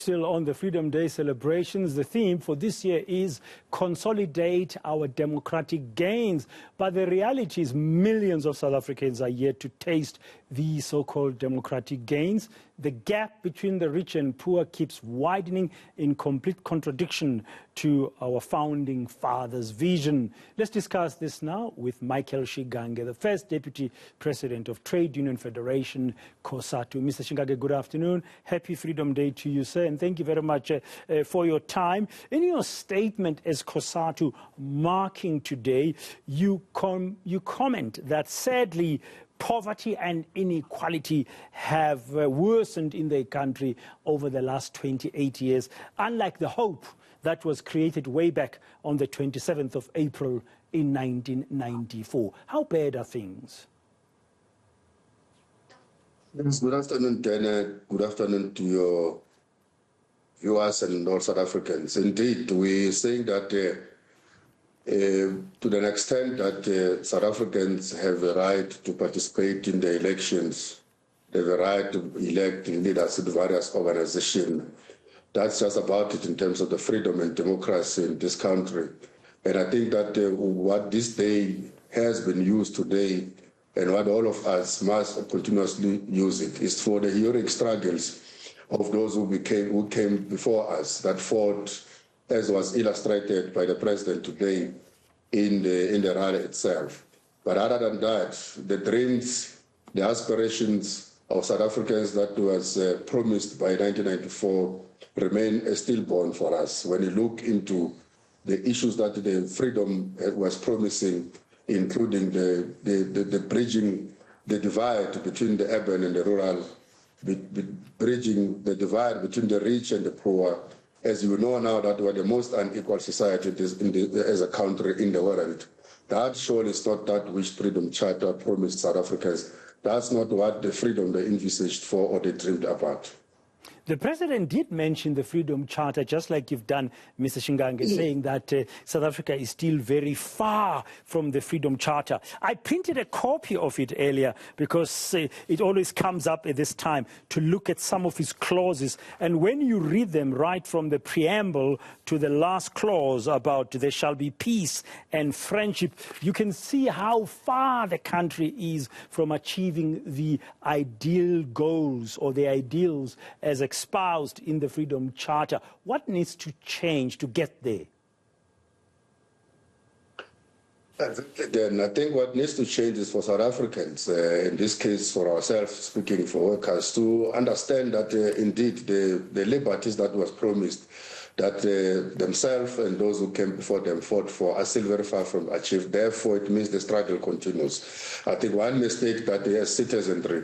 Still on the Freedom Day celebrations, the theme for this year is Consolidate Our Democratic Gains. But the reality is millions of South Africans are yet to taste these so-called democratic gains. The gap between the rich and poor keeps widening in complete contradiction to our founding fathers' vision. Let's discuss this now with Michael Shingange, the first Deputy President of Trade Union Federation, COSATU. Mr. Shingange, good afternoon. Happy Freedom Day to you, sir, and thank you very much for your time. In your statement as COSATU marking today, you comment that sadly, poverty and inequality have worsened in the country over the last 28 years, unlike the hope that was created way back on the 27th of April in 1994. How bad are things? Yes, good afternoon, Dana. Good afternoon to your viewers and all South Africans. Indeed, we're saying that to the extent that South Africans have a right to participate in the elections, they have a right to elect leaders in various organizations. That's just about it in terms of the freedom and democracy in this country. And I think that what this day has been used today and what all of us must continuously use it is for the heroic struggles of those who came before us, that fought, as was illustrated by the president today in the rally itself. But other than that, the dreams, the aspirations of South Africans that was promised by 1994 remain stillborn for us. When you look into the issues that the freedom was promising, including the bridging the divide between the urban and the rural, bridging the divide between the rich and the poor. As you know now that we're the most unequal society as a country in the world. That surely is not that which Freedom Charter promised South Africans. That's not what the freedom they envisaged for or they dreamed about. The president did mention the Freedom Charter, just like you've done, Mr. Shingange, saying that South Africa is still very far from the Freedom Charter. I printed a copy of it earlier because it always comes up at this time to look at some of his clauses. And when you read them right from the preamble to the last clause about there shall be peace and friendship, you can see how far the country is from achieving the ideal goals or the ideals as espoused in the Freedom Charter. What needs to change to get there? Again, I think what needs to change is for South Africans, in this case for ourselves, speaking for workers, to understand that indeed the liberties that was promised, that themselves and those who came before them fought for, are still very far from achieved. Therefore, it means the struggle continues. I think one mistake that as citizenry,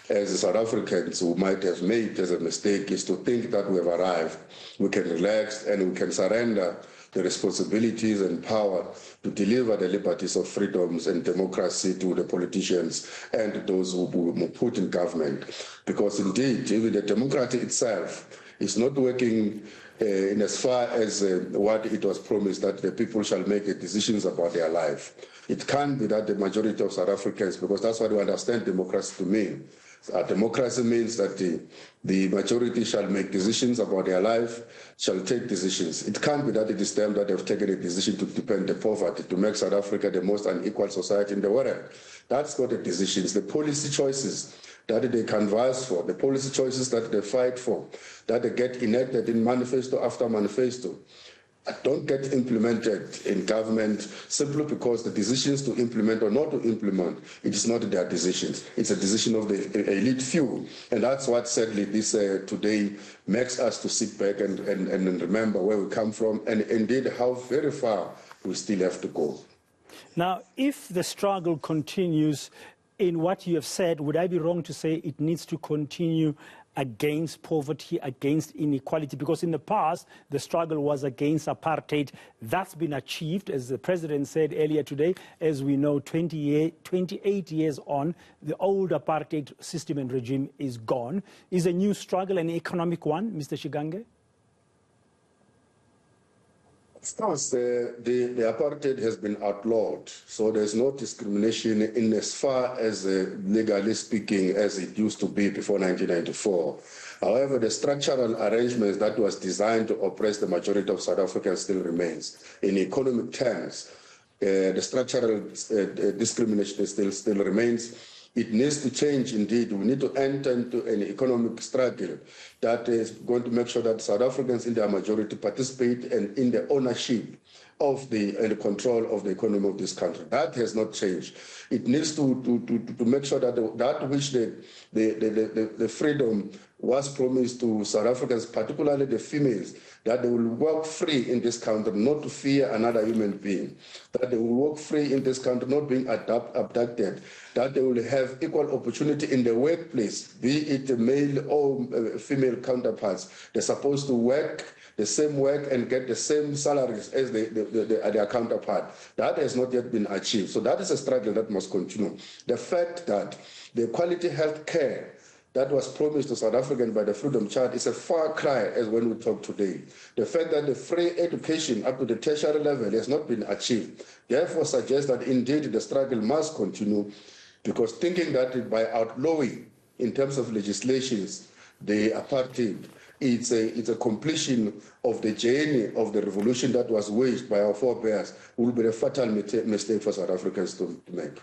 as South Africans who might have made as a mistake, is to think that we have arrived. We can relax and we can surrender the responsibilities and power to deliver the liberties of freedoms and democracy to the politicians and those who put in government. Because indeed, even the democracy itself is not working in as far as what it was promised, that the people shall make decisions about their life. It can't be that the majority of South Africans, because that's what we understand democracy to mean. Democracy means that the majority shall make decisions about their life, shall take decisions. It can't be that it is them that have taken a decision to depend the poverty, to make South Africa the most unequal society in the world. That's not the decisions. The policy choices that they canvass for, the policy choices that they fight for, that they get enacted in manifesto after manifesto, don't get implemented in government simply because the decisions to implement or not to implement, it is not their decisions. It's a decision of the elite few. And that's what sadly this today makes us to sit back and remember where we come from and indeed how very far we still have to go. Now, if the struggle continues in what you have said, would I be wrong to say it needs to continue against poverty, against inequality? Because in the past, the struggle was against apartheid. That's been achieved, as the president said earlier today. As we know, 28 years on, the old apartheid system and regime is gone. Is a new struggle an economic one, Mr. Shingange? Of course, the apartheid has been outlawed, so there's no discrimination in as far as legally speaking as it used to be before 1994. However, the structural arrangements that was designed to oppress the majority of South Africans still remains. In economic terms, the structural discrimination still remains. It needs to change indeed. We need to enter into an economic struggle that is going to make sure that South Africans in their majority participate and in the ownership of and control of the economy of this country. That has not changed. It needs to make sure that that which the freedom was promised to South Africans, particularly the females, that they will walk free in this country, not to fear another human being, that they will walk free in this country, not being abducted, that they will have equal opportunity in the workplace, be it male or female counterparts. They're supposed to work the same work and get the same salaries as their counterpart. That has not yet been achieved. So that is a struggle that must continue. The fact that the quality health care that was promised to South Africans by the Freedom Charter is a far cry as when we talk today. The fact that the free education up to the tertiary level has not been achieved, therefore suggests that indeed the struggle must continue, because thinking that by outlawing in terms of legislations the apartheid, it's a completion of the journey of the revolution that was waged by our forebears, will be a fatal mistake for South Africans to make.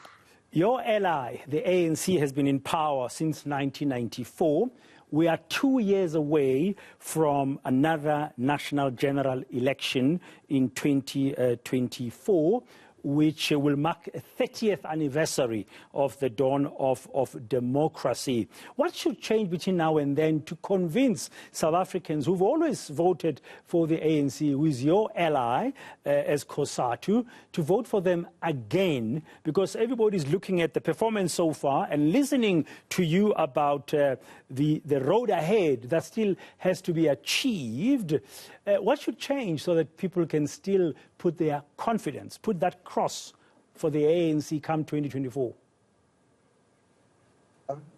Your ally, the ANC, has been in power since 1994. We are 2 years away from another national general election in 2024, which will mark a 30th anniversary of the dawn of democracy. What should change between now and then to convince South Africans who've always voted for the ANC, who is your ally as COSATU, to vote for them again? Because everybody's looking at the performance so far and listening to you about the road ahead that still has to be achieved. What should change so that people can still put their confidence, put that cross for the ANC come 2024?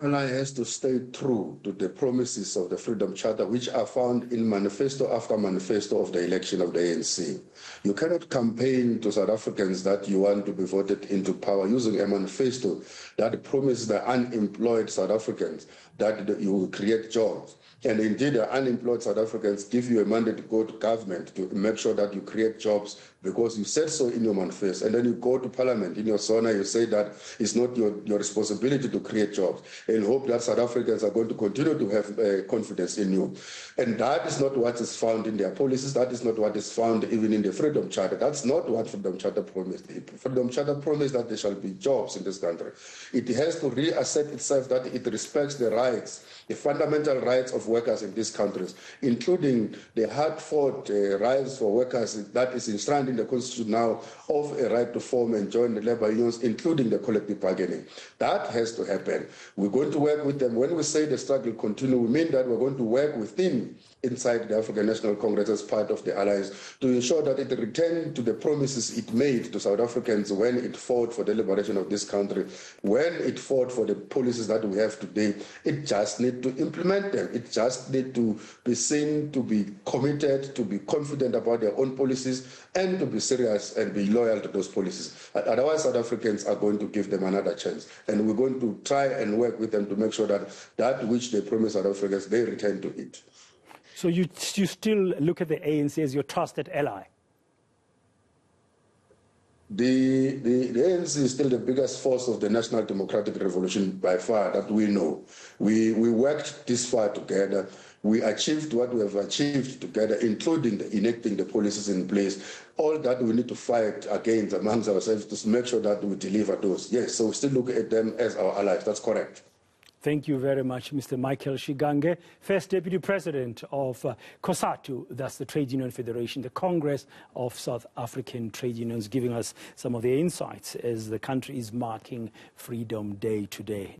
Ally has to stay true to the promises of the Freedom Charter, which are found in manifesto after manifesto of the election of the ANC. You cannot campaign to South Africans that you want to be voted into power using a manifesto that promises the unemployed South Africans that you will create jobs. And indeed, the unemployed South Africans give you a mandate to go to government to make sure that you create jobs because you said so in your manifesto. And then you go to parliament in your zona, you say that it's not your responsibility to create jobs, and hope that South Africans are going to continue to have confidence in you. And that is not what is found in their policies. That is not what is found even in the Freedom Charter. That's not what Freedom Charter promised. The Freedom Charter promised that there shall be jobs in this country. It has to reassert itself that it respects the rights, the fundamental rights of workers in these countries, including the hard-fought rights for workers that is enshrined in the Constitution now of a right to form and join the labor unions, including the collective bargaining. That has to happen. We're going to work with them. When we say the struggle continue, we mean that we're going to work within inside the African National Congress as part of the alliance to ensure that it returns to the promises it made to South Africans when it fought for the liberation of this country, when it fought for the policies that we have today. It just needs to implement them. It just needs to be seen, to be committed, to be confident about their own policies, and to be serious and be loyal to those policies. Otherwise, South Africans are going to give them another chance. And we're going to try and work with them to make sure that that which they promise South Africans, they return to it. So you still look at the ANC as your trusted ally? The ANC is still the biggest force of the National Democratic Revolution by far that we know. We worked this far together. We achieved what we have achieved together, including enacting the policies in place. All that we need to fight against amongst ourselves to make sure that we deliver those. Yes, so we still look at them as our allies. That's correct. Thank you very much, Mr. Michael Shingange, First Deputy President of COSATU, that's the Trade Union Federation, the Congress of South African Trade Unions, giving us some of the insights as the country is marking Freedom Day today.